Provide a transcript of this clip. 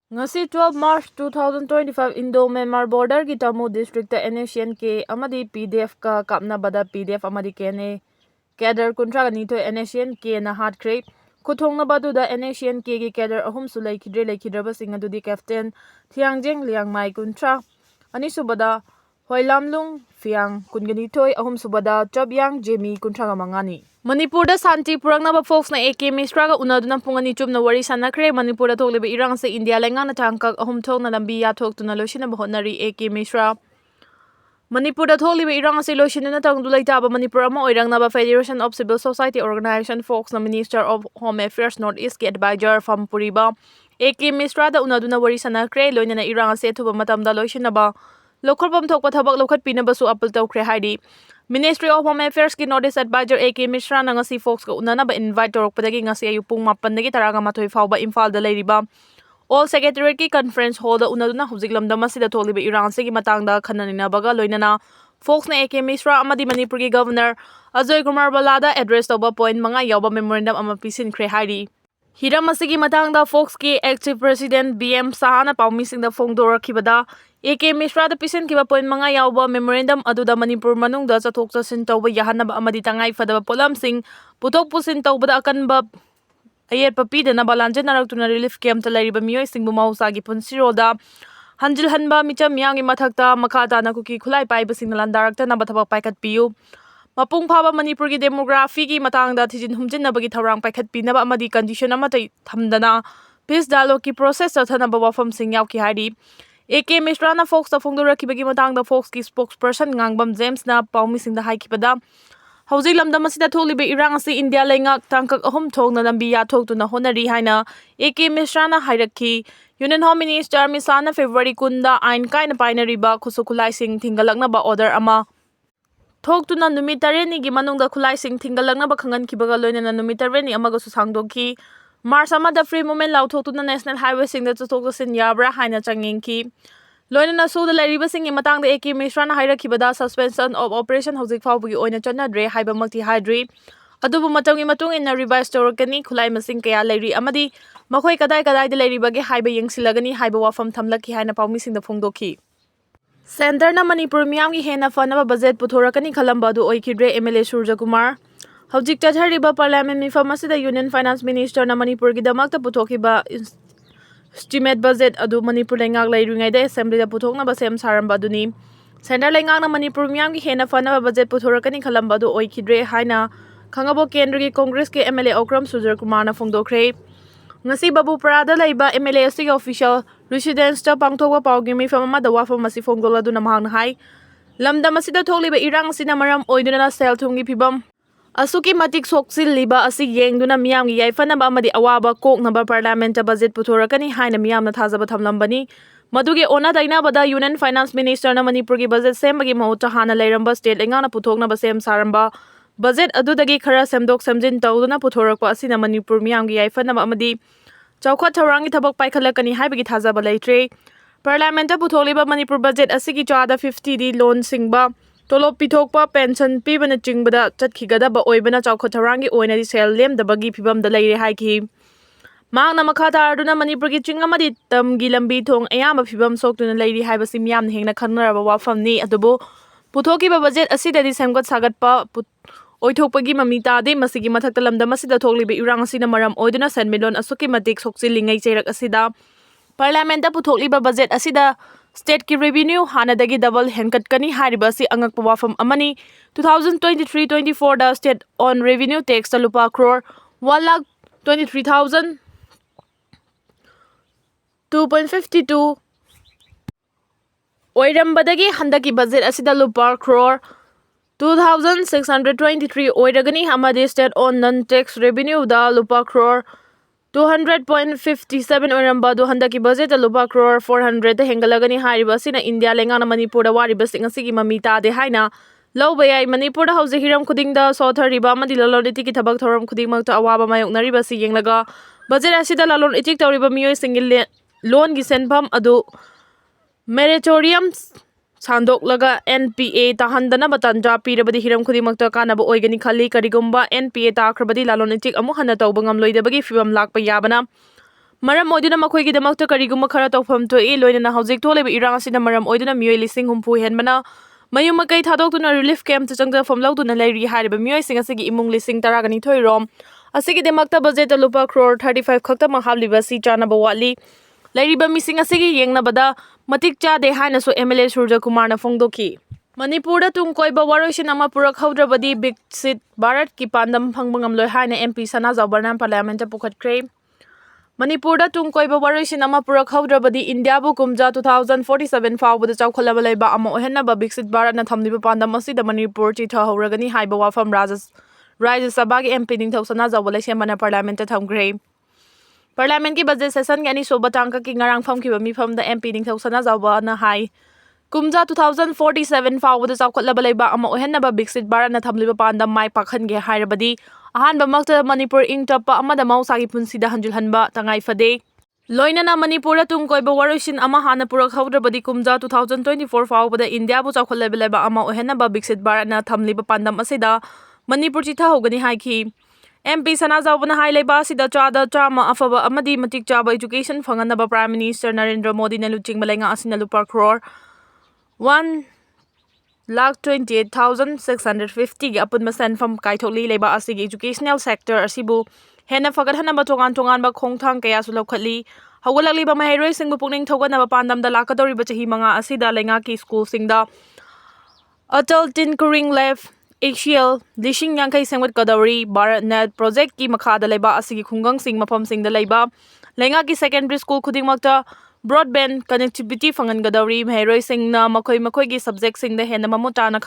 Ngasi 12 March 2025 Indo-Myanmar border ki Tamu district ta NSCN ke amadi PDF ka kapna bada PDF amadi kene Cadre kuntra ni to NSCN ke na hard crate kuthong na badu da NSCN ke Cadre ahum su lekhidre ba singa du di captain Thiangjeng Liang Mai kuntra ani subada Hoilamlung Fiang kungani toy ahum subada Chobyang Jemi kuntra mangani Manipur da Santi Purangna ba folks na AK Misra ga unaduna pungani chumna wari sanakre Manipur da togliba irang sa India lenga na tangkak ahum thong na lambi ya thok tuna loshina ba honari AK Misra Manipur da togliba irang sa loshina na tang dulay taba Manipur ama oirang na ba Federation of Civil Society Organization folks na Minister of Home Affairs Northeast ki advisor from Puriba AK Misra da unaduna wari sanakre loina na irang sa etuba matam da loshina ba lokal bam thok pa thabak lokhat pina ba su apple tawkre haidi Ministry of Home Affairs ki Northeast Advisor AK Misra na ngasi folks ko unana ba invite torok padagi ngasi ayupung mapan dagi taraga matoy fawba Imphal da layriba All Secretariat ki conference hall da unaduna hujiklam da masida toliba Iran se ki matang da khananina baga loinana folks na AK Misra amadi Manipur ki Governor Ajoy Kumar Balada address toba point mga yawba memorandum ama pisin kre haidi Hiram asigi matang da folks ki active president BM Sahana paumising da fongdor kibada AK Misra da pisin kiba point mga yawba memorandum aduda Manipur manung da chathok chasin tawba yahanaba amadi tangai fadaba polam sing putok pusin tawba da akan ba ayer papi da na balanje narak tuna relief camp ta lariba miyoy sing bumau sagi punsiro da hanjil hanba micham yangi mathakta makata na kuki khulai pai basing nalandarak ta na bathabak paikat piyu Mapung phaba Manipur ki demography ki matang da thijin humjin na bagi tharang paikhat pinaba amadi condition ama tai thamdana peace dialogue ki process ta thana ba wafam sing yaw ki hari AK Misra na folks ta phongdora ki bagi matang da folks ki spokesperson ngangbam James na paumi sing da hai ki pada hauji lamda masida tholibe irang si India lengak tangkak ahum thong na lambi ya thok tu na honari haina AK Misra na hairakhi Union Home Minister misana February kunda ain kai na painari ba khusukulai sing thingalak na ba order ama Thok tu na numitareni gi manung da khulai sing thingalang na bakhangan ki baga loina na numitareni amaga su sangdog ki Mars ama da free movement lau thok tu na national highway sing da chutok sin yabra haina changeng ki loina na su da lariba sing matang da AK Misra na haira ki bada suspension of operation hojik phau gi oina chana dre haiba makti hydri adubu matangi matung in na revise torkani khulai masing kaya lairi amadi makhoi kadai da lariba ge haiba yengsilagani haiba wafam thamlaki haina paumi sing da phongdoki Center na Manipur miyam ki hena fanaba budget puthorakani khalamba du oikidre MLA Surja Kumar Hojik chathariba parliament mi famasi da Union Finance Minister na Manipur gi damakta puthokiba estimate budget adu Manipur lengak lairingai da assembly da puthokna ba sem saramba duni Center lengak na Manipur miyam ki hena fanaba budget puthorakani khalamba du oikidre haina khangabo kendra ki Congress ke MLA Okram Surja Kumar na phongdokre ngasi babu parada laiba MLA asig official residence ta pangthokwa pawgimi famama da wafam masi phongdola du namhang hai lamda masida tholiba irang sina maram oiduna sel thungi phibam asuki matik soksil liba asig yengduna miyam gi yaifana ba amadi awaba kok number parliament budget puthorakani haina miyam na thajaba thamlambani madugi ona daina bada Union Finance Minister na Manipur gi budget sembagi mahota hana lairamba state engana puthokna ba sem saramba budget adudagi khara semdok semjin tawduna puthorakpa asina Manipur miyam gi yaifana ba amadi Chaukhot tharangi thabak paikhalakani haibagi thajaba leitre Parliament ta putholiba Manipur budget asigi chada 50 di loan singba tolop pithokpa pension pibana chingbada chathigada ba oibana chaukhot tharangi oina di sel lem dabagi phibam da leire haiki Mangna makha tarduna Manipur gi chingamadi tamgi lambi thong ayama phibam soktuna leiri haibasi miyam hengna khanraba wafamni adubo puthokiba budget asidadi semgat sagatpa Oithokpagi mamita de masigi mathakta lamda masida thoklibe irang asina maram oiduna senmilon asuki matik sokchilingai cheirak asida Parliament da puthokliba budget asida state ki revenue hanadagi double henkat kani hariba si angak pawafam amani 2023-24 da state on revenue tax ta lupa crore 1,23,000 2.52 oirambadagi handaki budget asida lupa crore 2,623 oiragani amadi state on non-tax revenue da lupa crore 200.57 oiramba du handaki budget da lupa crore 400 da hengalagani hariba sina India lengana Manipur da wariba singasigi mamita de haina lawbayai Manipur da hauze hiram khuding da sothariba amadi lalon itik ki thabak thoram khuding makta awaba mayoknariba si yenglaga budget asida lalon itik tawriba miyoy singil loan gi senpham adu meritorium Sandok laga NPA tahandana batanja pirabadi hiram khudimakta kanaba oigani khali karigumba NPA takrabadi lalon itik amu hana tawba ngamloidabagi fibam lakpa yabana Maram oiduna makhoi kariguma khara tawpham thoi loinana hojik tholeba irang asina maram oiduna mioi lising humpu henbana mayum makai thadokuna relief camp changda famlauduna lairi hariba mioi singa sigi imung lising taragani thoi rom asigi demakta budget lupa crore 35 khakta mahabliba si chana bawali lairiba mising asigi yengna bada matik cha de haina so MLA Surja Kumar na phongdoki Manipur tung koiba waroisin ama purak haudrabadi big seat Bharat ki pandam phangbangam loi haina MP Sana Zawbarnam parliament pukhat kre Manipur tung koiba waroisin ama purak haudrabadi India bu kumja 2047 fawbada chawkhalaba leiba ama ohenna big seat Bharat na thamliba pandam asida Manipur chi tha hauragani haiba wafam Rajya Sabha ki MP Ningthau Sana Zawbalai sembana parliament thamgre Parliament ki budget session ki ani soba tangka ki ngarang famkiba mifamda MP Ningthau Sana Zawba na hai Kumja 2047 fawbada chawkhalaba leiba ama ohenna big seat Bharat na thamliba pandam mai pakhange hairabadi ahanba makta Manipur ingtapa amada mausagi punsida hanjulhanba tangai fade loinana Manipur tung koiba waroisin ama hana purak haudrabadi kumja 2024 fawbada India bu chawkhalaba leiba ama ohenna big seat Bharat na thamliba pandam asida Manipur chitha hogani haiki MP Sana Zawbana hai leiba asida chada chama afaba amadi matik chaba education phanganaba Prime Minister Narendra Modi na luching malenga asina lupa crore 1,28,650 gi apun masan fam kaithokli leiba asigi educational sector asibu henna fagadhana ba tongan ba khongthang kaya su lokhatli hawalali ba maheroi singbu pukning thogana ba pandam da lakadori ba chahi manga asida lenga ki school singda Atal Tinkering Lab ACL lishing yankai sengwat kadawri Bharat Net project ki makhada leiba asigi khungang sing mafam singda leiba lenga ki secondary school khudingmakta broadband connectivity fangan gadawri maheroi singna makhoi gi subject singda henna mamutana